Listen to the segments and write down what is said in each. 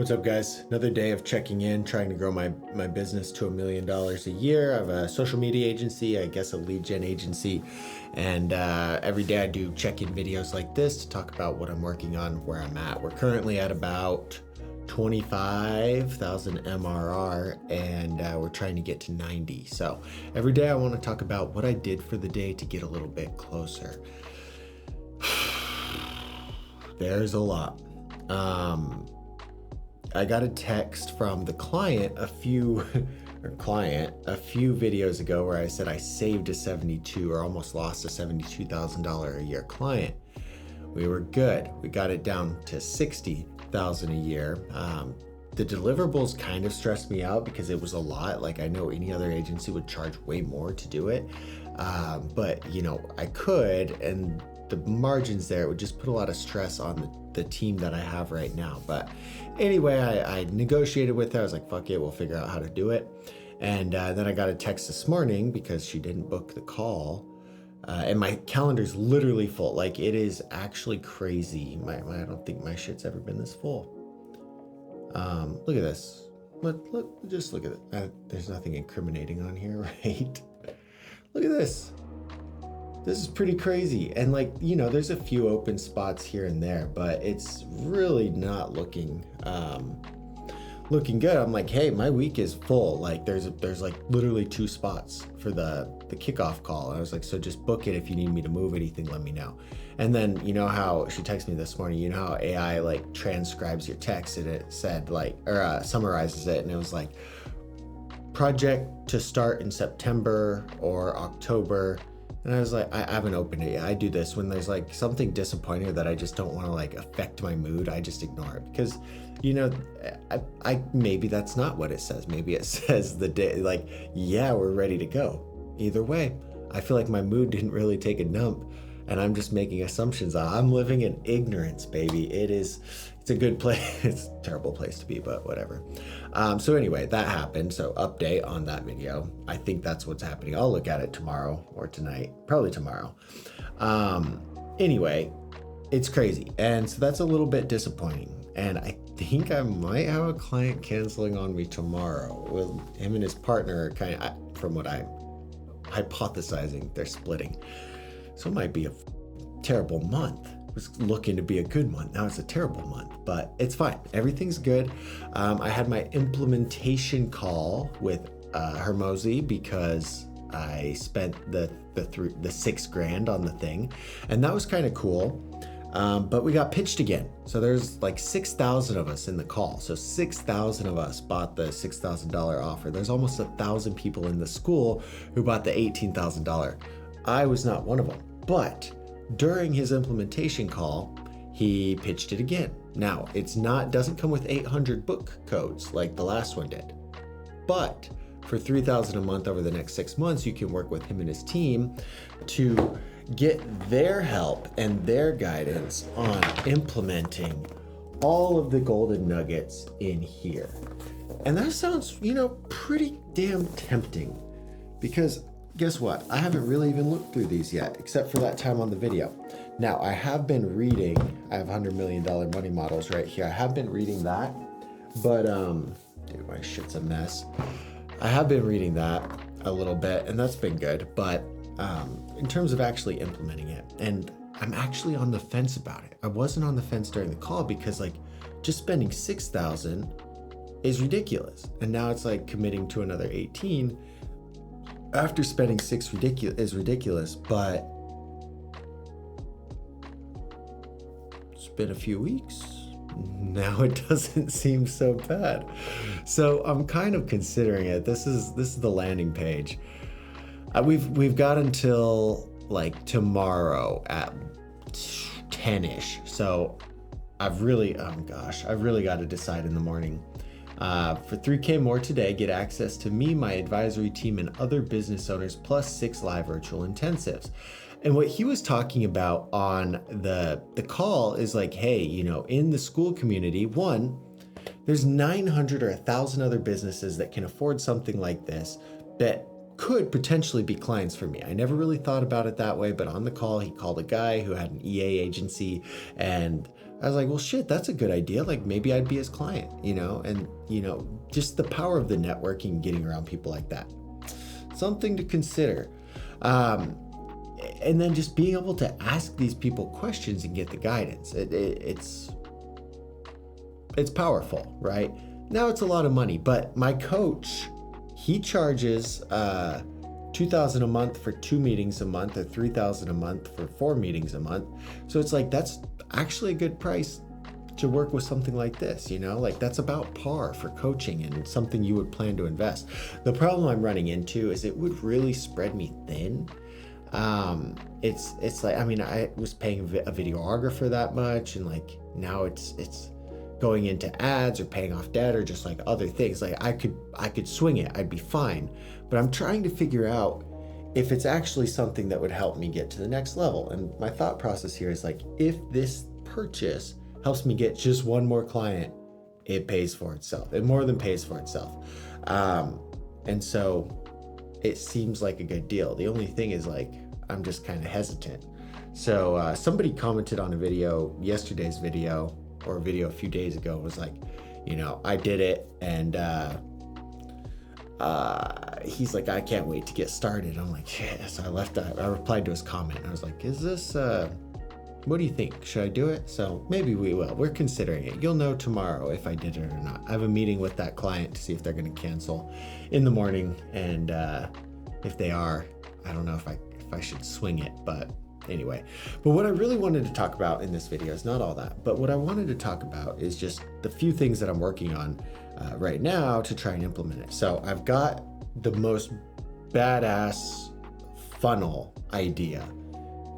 What's up, guys? Another day of checking in, trying to grow my business to $1 million a year. I have a social media agency, I guess a lead gen agency, and every day I do check-in videos like this to talk about what I'm working on, where I'm at. We're currently at about 25,000 MRR, and we're trying to get to 90. So every day I want to talk about what I did for the day to get a little bit closer. There's a lot. I got a text from the client a few videos ago where I said I saved a 72 or almost lost a $72,000 a year client. We were good. We got it down to 60,000 a year. The deliverables kind of stressed me out because it was a lot. Like, I know any other agency would charge way more to do it. But you know, I could, and the margins there would just put a lot of stress on the team that I have right now. But anyway, I negotiated with her. I was like, fuck it, we'll figure out how to do it. And then I got a text this morning because she didn't book the call. And my calendar's literally full. Like, it is actually crazy. I don't think my shit's ever been this full. Look at this. Just look at it. There's nothing incriminating on here, right? Look at this. This is pretty crazy. And like, you know, there's a few open spots here and there, but it's really not looking good. I'm like, hey, my week is full. Like, there's like literally 2 spots for the kickoff call. And I was like, so just book it. If you need me to move anything, let me know. And then, you know how she texted me this morning, you know how AI like transcribes your text, and it said like, or summarizes it. And it was like, project to start in September or October. And I was like, I haven't opened it yet. I do this when there's like something disappointing that I just don't want to like affect my mood. I just ignore it because, you know, I maybe that's not what it says. Maybe it says the day, like, yeah, we're ready to go. Either way, I feel like my mood didn't really take a dump, and I'm just making assumptions. I'm living in ignorance, baby. It's a good place. It's a terrible place to be, but whatever. So anyway, that happened. So update on that video. I think that's what's happening. I'll look at it tomorrow or tonight, probably tomorrow. Anyway, it's crazy. And so that's a little bit disappointing. And I think I might have a client canceling on me tomorrow. With him and his partner kind of, from what I'm hypothesizing, they're splitting. So it might be a terrible month. It was looking to be a good month. Now it's a terrible month, but it's fine. Everything's good. I had my implementation call with Hormozi because I spent the $6,000 on the thing, and that was kind of cool. But we got pitched again. So there's like 6,000 of us in the call. So 6,000 of us bought the $6,000 offer. There's almost 1,000 people in the school who bought the $18,000. I was not one of them, but during his implementation call, he pitched it again. Now, doesn't come with 800 book codes like the last one did, but for $3,000 a month over the next 6 months, you can work with him and his team to get their help and their guidance on implementing all of the golden nuggets in here. And that sounds, you know, pretty damn tempting, because guess what? I haven't really even looked through these yet, except for that time on the video. Now, I have been reading, I have $100 million money models right here. I have been reading that, but, dude, my shit's a mess. I have been reading that a little bit, and that's been good, but in terms of actually implementing it, and I'm actually on the fence about it. I wasn't on the fence during the call because, like, just spending 6,000 is ridiculous. And now it's like committing to another 18 after spending 6 is ridiculous, but it's been a few weeks. Now it doesn't seem so bad. So I'm kind of considering it. This is the landing page. We've got until like tomorrow at 10ish. So I've really got to decide in the morning. For $3,000 more today, get access to me, my advisory team, and other business owners, plus 6 live virtual intensives. And what he was talking about on the call is like, hey, you know, in the school community, there's 900 or 1,000 other businesses that can afford something like this that could potentially be clients for me. I never really thought about it that way, but on the call, he called a guy who had an EA agency, and I was like, well, shit, that's a good idea. Like maybe I'd be his client, and, just the power of the networking, getting around people like that. Something to consider. And then just being able to ask these people questions and get the guidance. It's powerful, right? Now it's a lot of money, but my coach, he charges $2,000 a month for 2 meetings a month, or $3,000 a month for 4 meetings a month. So it's like, that's actually a good price to work with something like this, like that's about par for coaching and something you would plan to invest. The problem I'm running into is it would really spread me thin. It's like, I was paying a videographer that much, and like now it's going into ads or paying off debt or just like other things. Like I could swing it, I'd be fine. But I'm trying to figure out if it's actually something that would help me get to the next level. And my thought process here is like, if this purchase helps me get just one more client, it pays for itself. It more than pays for itself. And so it seems like a good deal. The only thing is like, I'm just kind of hesitant. So somebody commented on a video, yesterday's video, or a video a few days ago, was like, I did it, and he's like, I can't wait to get started. I'm like, yeah. So I replied to his comment. I was like, is this, what do you think? Should I do it? So maybe we will. We're considering it. You'll know tomorrow if I did it or not. I have a meeting with that client to see if they're going to cancel in the morning. And if they are, I don't know if I should swing it, but anyway. But what I really wanted to talk about in this video is not all that, but what I wanted to talk about is just the few things that I'm working on right now to try and implement it. So I've got the most badass funnel idea,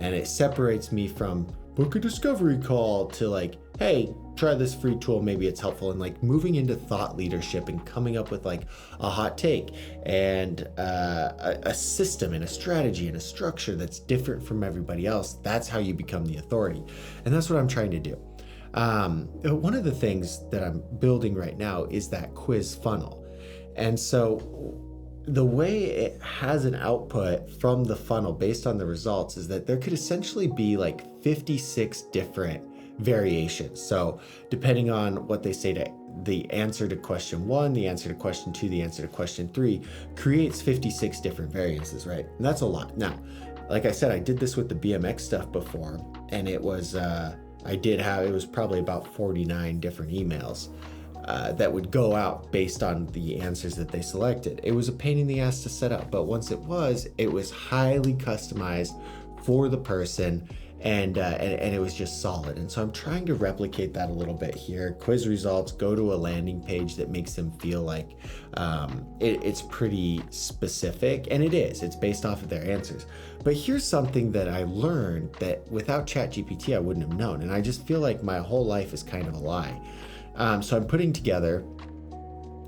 and it separates me from book a discovery call to like, hey, try this free tool, maybe it's helpful, and like moving into thought leadership and coming up with like a hot take and a system and a strategy and a structure that's different from everybody else. That's how you become the authority. And that's what I'm trying to do. One of the things that I'm building right now is that quiz funnel. And so the way it has an output from the funnel based on the results is that there could essentially be like 56 different variations. So depending on what they say to the answer to question 1, the answer to question 2, the answer to question 3 creates 56 different variances, right? And that's a lot. Now, like I said, I did this with the BMX stuff before, and it was, it was probably about 49 different emails that would go out based on the answers that they selected. It was a pain in the ass to set up, but once it was highly customized for the person, and it was just solid. And so I'm trying to replicate that a little bit here. Quiz results go to a landing page that makes them feel like it's pretty specific, and it is. It's based off of their answers. But here's something that I learned that without ChatGPT I wouldn't have known, and I just feel like my whole life is kind of a lie. So I'm putting together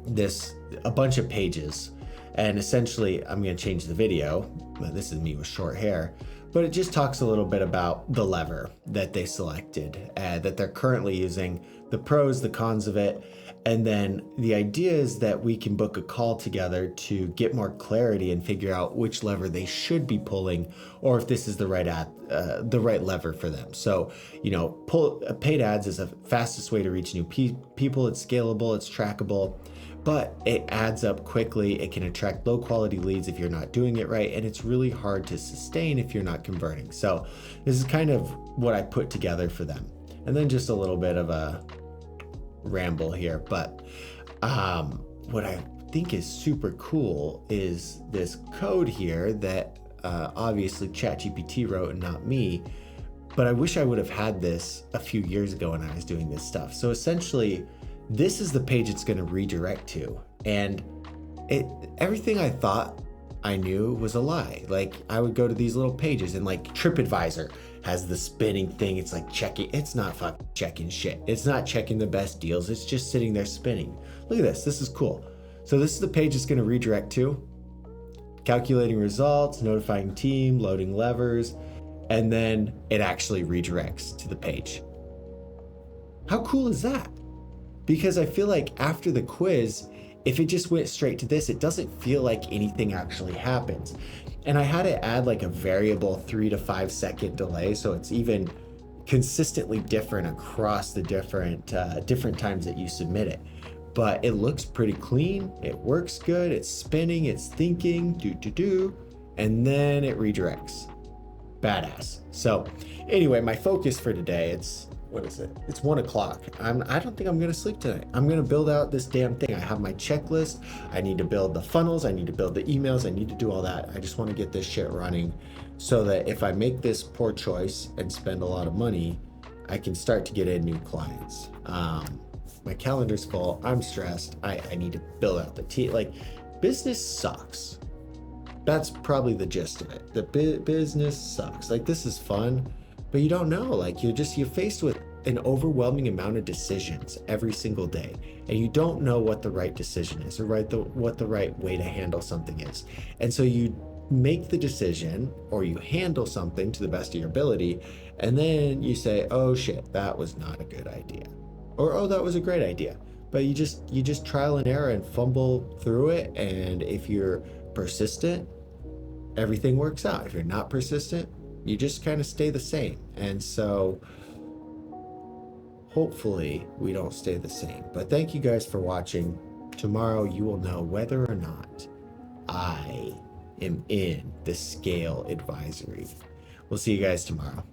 a bunch of pages, and essentially I'm going to change the video. This is me with short hair, but it just talks a little bit about the lever that they selected, that they're currently using, the pros, the cons of it. And then the idea is that we can book a call together to get more clarity and figure out which lever they should be pulling, or if this is the right lever for them. So, paid ads is the fastest way to reach new people. It's scalable, it's trackable, but it adds up quickly. It can attract low quality leads if you're not doing it right, and it's really hard to sustain if you're not converting. So this is kind of what I put together for them. And then just a little bit of a ramble here, but what I think is super cool is this code here that obviously ChatGPT wrote and not me, but I wish I would have had this a few years ago when I was doing this stuff. So essentially, this is the page it's going to redirect to, and everything I thought I knew was a lie. Like I would go to these little pages, and like TripAdvisor has the spinning thing. It's like checking. It's not fucking checking shit. It's not checking the best deals. It's just sitting there spinning. Look at this. This is cool. So this is the page it's going to redirect to. Calculating results, notifying team, loading levers, and then it actually redirects to the page. How cool is that? Because I feel like after the quiz, if it just went straight to this, it doesn't feel like anything actually happens. And I had to add like a variable 3 to 5 second delay, so it's even consistently different across the different times that you submit it. But it looks pretty clean, it works good, it's spinning, it's thinking, and then it redirects. Badass. So anyway, my focus for today, what is it? It's 1 o'clock. I don't think I'm gonna sleep tonight. I'm gonna build out this damn thing. I have my checklist. I need to build the funnels. I need to build the emails. I need to do all that. I just want to get this shit running so that if I make this poor choice and spend a lot of money, I can start to get in new clients. My calendar's full. I'm stressed. I need to build out the team. Like, business sucks. That's probably the gist of it. The business sucks. Like, this is fun, but you don't know. Like, you're faced with an overwhelming amount of decisions every single day, and you don't know what the right decision is or what the right way to handle something is. And so you make the decision or you handle something to the best of your ability, and then you say, oh shit, that was not a good idea. Or, oh, that was a great idea. But you just trial and error and fumble through it. And if you're persistent, everything works out. If you're not persistent, you just kind of stay the same. And so hopefully we don't stay the same. But thank you guys for watching. Tomorrow you will know whether or not I am in the scale advisory. We'll see you guys tomorrow.